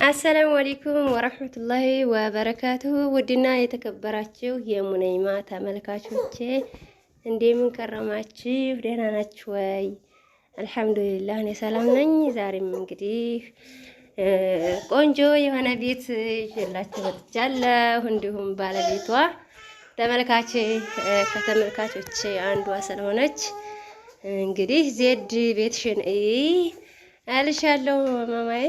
አሰላሙ አለይኩም ወራህመቱላሂ ወበረካቱሁ። ውድና የተከበራችሁ የሙነይማ ተመልካቾቼ እንደምን ከረማችሁ? ደህና ናችሁ ወይ? አልሐምዱሊላህ እኔ ሰላም ነኝ። ዛሬም እንግዲህ ቆንጆ የሆነ ቤት ይዤላችሁ መጥቻለሁ። እንዲሁም ባለቤቷ ከተመልካቾቼ አንዷ ስለሆነች እንግዲህ ዜድ ቤትሽን አልሻለሁ ማማዬ።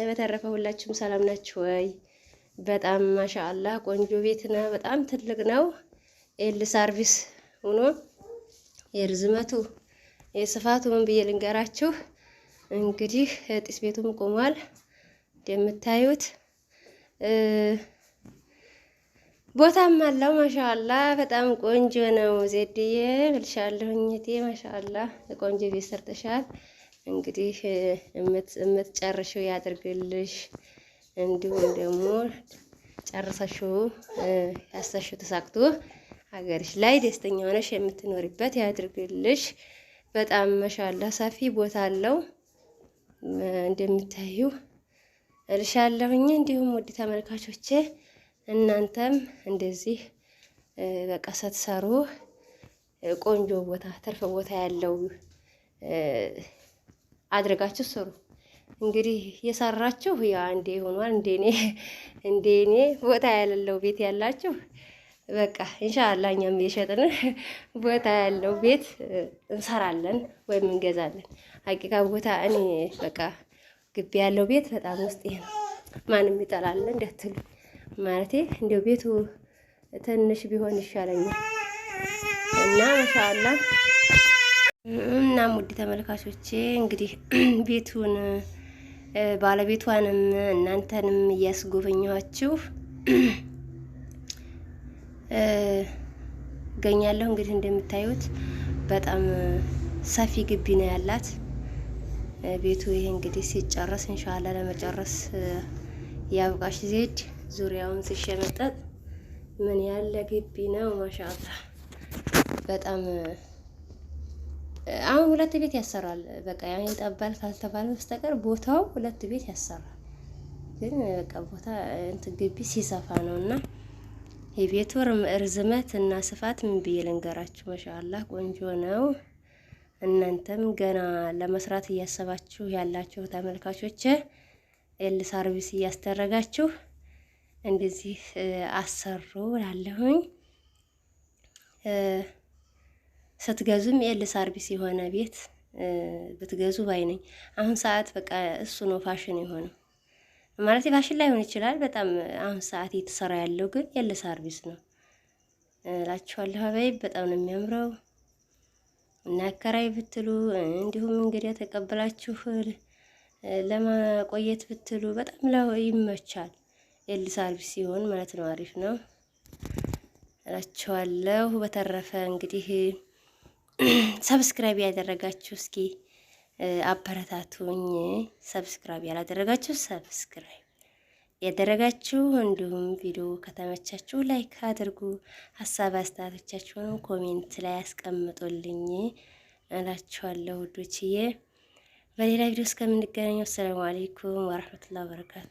በተረፈ ሁላችሁም ሰላም ናችሁ ወይ? በጣም ማሻአላህ ቆንጆ ቤት ነው። በጣም ትልቅ ነው። ኤል ሰርቪስ ሆኖ የርዝመቱ የስፋቱ ምን ብዬ ልንገራችሁ። እንግዲህ ጢስ ቤቱም ቆሟል እንደምታዩት፣ ቦታም አለው። ማሻአላህ በጣም ቆንጆ ነው። ዜድዬ እልሻለሁኝ እቴ ማሻአላህ ቆንጆ ቤት ሰርተሻል። እንግዲህ የምትጨርሽው ያድርግልሽ። እንዲሁም ደግሞ ጨርሰሽው ያሰሽው ተሳክቶ ሀገርሽ ላይ ደስተኛ ሆነሽ የምትኖሪበት ያድርግልሽ። በጣም ማሻአላህ ሰፊ ቦታ አለው እንደምታዩ እልሻለሁኝ። እንዲሁም ውድ ተመልካቾቼ እናንተም እንደዚህ በቃ ስትሰሩ ቆንጆ ቦታ ትርፍ ቦታ ያለው አድርጋችሁ ስሩ። እንግዲህ የሰራችሁ ያ እንዴ ሆኗል። እንደኔ ቦታ ያለው ቤት ያላችሁ በቃ ኢንሻአላህ እኛም እየሸጥን ቦታ ያለው ቤት እንሰራለን ወይም እንገዛለን። ሀቂቃ ቦታ እኔ በቃ ግቢ ያለው ቤት በጣም ውስጤ ነው። ማንም ይጠላል እንዳትሉ ማለቴ እንደው ቤቱ ትንሽ ቢሆን ይሻለኛል እና ማሻአላህ እና ሙዲ ተመልካቾቼ እንግዲህ ቤቱን ባለቤቷንም እናንተንም እያስጎበኘኋችሁ እገኛለሁ። እንግዲህ እንደምታዩት በጣም ሰፊ ግቢ ነው ያላት ቤቱ። ይሄ እንግዲህ ሲጨረስ ኢንሻአላህ ለመጨረስ ያብቃሽ ዜድ። ዙሪያውን ሲሸመጠጥ ምን ያለ ግቢ ነው ማሻአላህ። በጣም አሁን ሁለት ቤት ያሰራል። በቃ ያን ይጠባል ካልተባለ በስተቀር ቦታው ሁለት ቤት ያሰራል። ግን በቃ ቦታ እንትን ግቢ ሲሰፋ ነውና የቤቱ ርዝመት እና ስፋት ምን ብዬ ልንገራችሁ። ማሻአላህ ቆንጆ ነው። እናንተም ገና ለመስራት እያሰባችሁ ያላችሁ ተመልካቾች ኤል ሰርቪስ እያስደረጋችሁ እንደዚህ አሰሩ ላለሁኝ። ስትገዙም ኤል ሰርቪስ የሆነ ቤት ብትገዙ ባይ ነኝ። አሁን ሰዓት በቃ እሱ ነው ፋሽን የሆነው ማለት ፋሽን ላይ ሆን ይችላል። በጣም አሁን ሰዓት እየተሰራ ያለው ግን ኤል ሰርቪስ ነው እላችኋለሁ። ሀበይ በጣም ነው የሚያምረው እና አከራይ ብትሉ እንዲሁም እንግዲህ ተቀበላችሁ ለማቆየት ብትሉ በጣም ይመቻል። ኤል ሰርቪስ ሲሆን ማለት ነው። አሪፍ ነው እላችኋለሁ። በተረፈ እንግዲህ ሰብስክራይብ ያደረጋችሁ እስኪ አበረታቱኝ። ሰብስክራይብ ያላደረጋችሁ ሰብስክራይብ ያደረጋችሁ፣ እንዲሁም ቪዲዮ ከተመቻችሁ ላይክ አድርጉ። ሀሳብ አስተያየቶቻችሁንም ኮሜንት ላይ ያስቀምጡልኝ እላችኋለሁ ውዶችዬ። በሌላ ቪዲዮ እስከምንገናኘው ሰላም አለይኩም ወራህመቱላሂ ወበረካቱ።